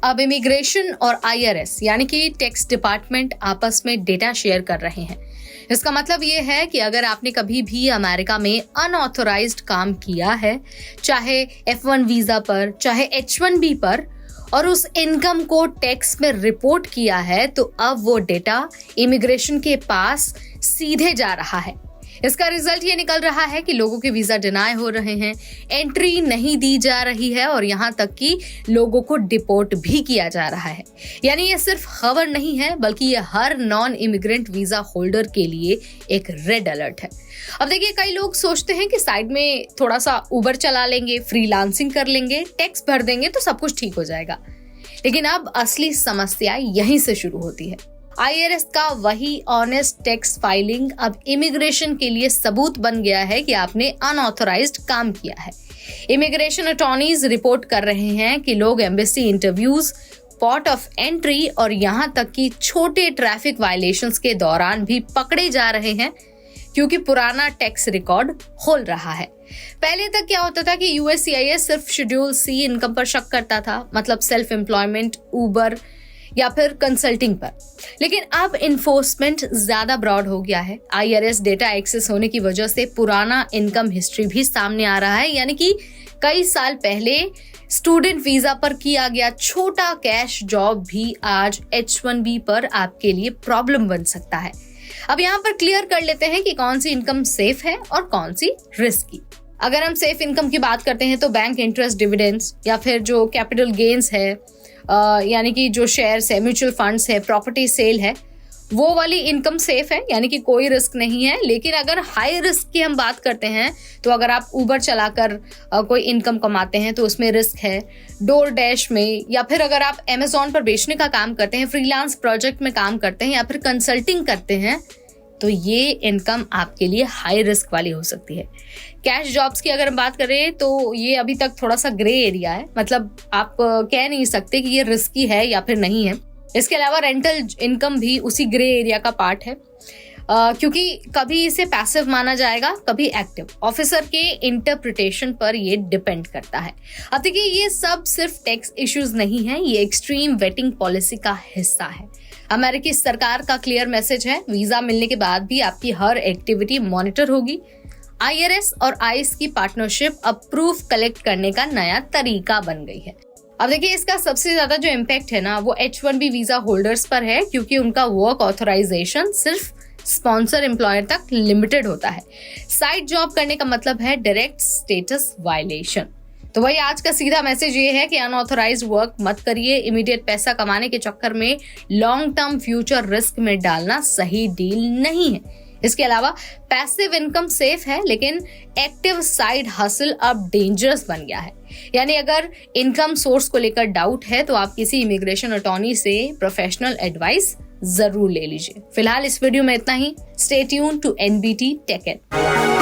अब इमिग्रेशन और IRS यानी कि टैक्स डिपार्टमेंट आपस में डेटा शेयर कर रहे हैं। इसका मतलब ये है कि अगर आपने कभी भी अमेरिका में अनऑथोराइज्ड काम किया है, चाहे F1 वीजा पर, चाहे H1B पर, और उस इनकम को टैक्स में रिपोर्ट किया है, तो अब वो डेटा इमिग्रेशन के पास सीधे जा रहा है। इसका रिजल्ट ये निकल रहा है कि लोगों के वीजा डिनाय हो रहे हैं, एंट्री नहीं दी जा रही है और यहाँ तक कि लोगों को डिपोर्ट भी किया जा रहा है। यानी ये सिर्फ खबर नहीं है, बल्कि ये हर नॉन इमिग्रेंट वीजा होल्डर के लिए एक रेड अलर्ट है। अब देखिए, कई लोग सोचते हैं कि साइड में थोड़ा सा उबर चला लेंगे, फ्रीलांसिंग कर लेंगे, टैक्स भर देंगे तो सब कुछ ठीक हो जाएगा। लेकिन अब असली समस्या यहीं से शुरू होती है। IRS का वही ऑनेस्ट टैक्स फाइलिंग अब इमिग्रेशन के लिए सबूत बन गया है कि आपने अनऑथराइज्ड काम किया है। इमिग्रेशन अटॉर्नीज रिपोर्ट कर रहे हैं कि लोग embassy interviews, port of entry और यहाँ तक कि छोटे ट्रैफिक वायलेशंस के दौरान भी पकड़े जा रहे हैं, क्योंकि पुराना टैक्स रिकॉर्ड खोल रहा है। पहले तक क्या होता था कि USCIS सिर्फ शेड्यूल C इनकम पर शक करता था, मतलब सेल्फ एम्प्लॉयमेंट, ऊबर या फिर कंसल्टिंग पर। लेकिन अब इन्फोर्समेंट ज्यादा ब्रॉड हो गया है। IRS डेटा एक्सेस होने की वजह से पुराना इनकम हिस्ट्री भी सामने आ रहा है, यानी कि कई साल पहले स्टूडेंट वीजा पर किया गया छोटा कैश जॉब भी आज H1B पर आपके लिए प्रॉब्लम बन सकता है। अब यहाँ पर क्लियर कर लेते हैं कि कौन सी इनकम सेफ है और कौन सी रिस्की। अगर हम सेफ इनकम की बात करते हैं तो बैंक इंटरेस्ट, डिविडेंड्स या फिर जो कैपिटल गेन्स है, यानी कि जो शेयर्स है, म्यूचुअल फंड्स है, प्रॉपर्टी सेल है, वो वाली इनकम सेफ है, यानी कि कोई रिस्क नहीं है। लेकिन अगर हाई रिस्क की हम बात करते हैं तो अगर आप उबर चलाकर कोई इनकम कमाते हैं तो उसमें रिस्क है। डोर डैश में, या फिर अगर आप Amazon पर बेचने का काम करते हैं, फ्रीलांस प्रोजेक्ट में काम करते हैं या फिर कंसल्टिंग करते हैं, तो ये इनकम आपके लिए हाई रिस्क वाली हो सकती है। कैश जॉब्स की अगर हम बात करें तो ये अभी तक थोड़ा सा ग्रे एरिया है, मतलब आप कह नहीं सकते कि ये रिस्की है या फिर नहीं है। इसके अलावा रेंटल इनकम भी उसी ग्रे एरिया का पार्ट है, क्योंकि कभी इसे पैसिव माना जाएगा, कभी एक्टिव। ऑफिसर के इंटरप्रिटेशन पर ये डिपेंड करता है। अब देखिए, ये सब सिर्फ टैक्स इश्यूज नहीं है, ये एक्सट्रीम वेटिंग पॉलिसी का हिस्सा है। अमेरिकी सरकार का क्लियर मैसेज है, वीजा मिलने के बाद भी आपकी हर एक्टिविटी मॉनिटर होगी। IRS और ICE की पार्टनरशिप अब प्रूफ कलेक्ट करने का नया तरीका बन गई है। अब देखिए, इसका सबसे ज्यादा जो इम्पैक्ट है ना, वो H1B वीजा होल्डर्स पर है, क्योंकि उनका वर्क ऑथराइजेशन सिर्फ स्पॉन्सर एम्प्लॉयर तक लिमिटेड होता है। साइड जॉब करने का मतलब है डायरेक्ट स्टेटस वायलेशन। तो वही आज का सीधा मैसेज ये है कि अनऑथराइज्ड वर्क मत करिए। इमीडिएट पैसा कमाने के चक्कर में लॉन्ग टर्म फ्यूचर रिस्क में डालना सही डील नहीं है। इसके अलावा पैसिव इनकम सेफ है, लेकिन एक्टिव साइड हसल अब डेंजरस बन गया है। यानी अगर इनकम सोर्स को लेकर डाउट है तो आप किसी इमिग्रेशन अटॉर्नी से प्रोफेशनल एडवाइस जरूर ले लीजिए। फिलहाल इस वीडियो में इतना ही। Stay tuned to NBT Tech Ed।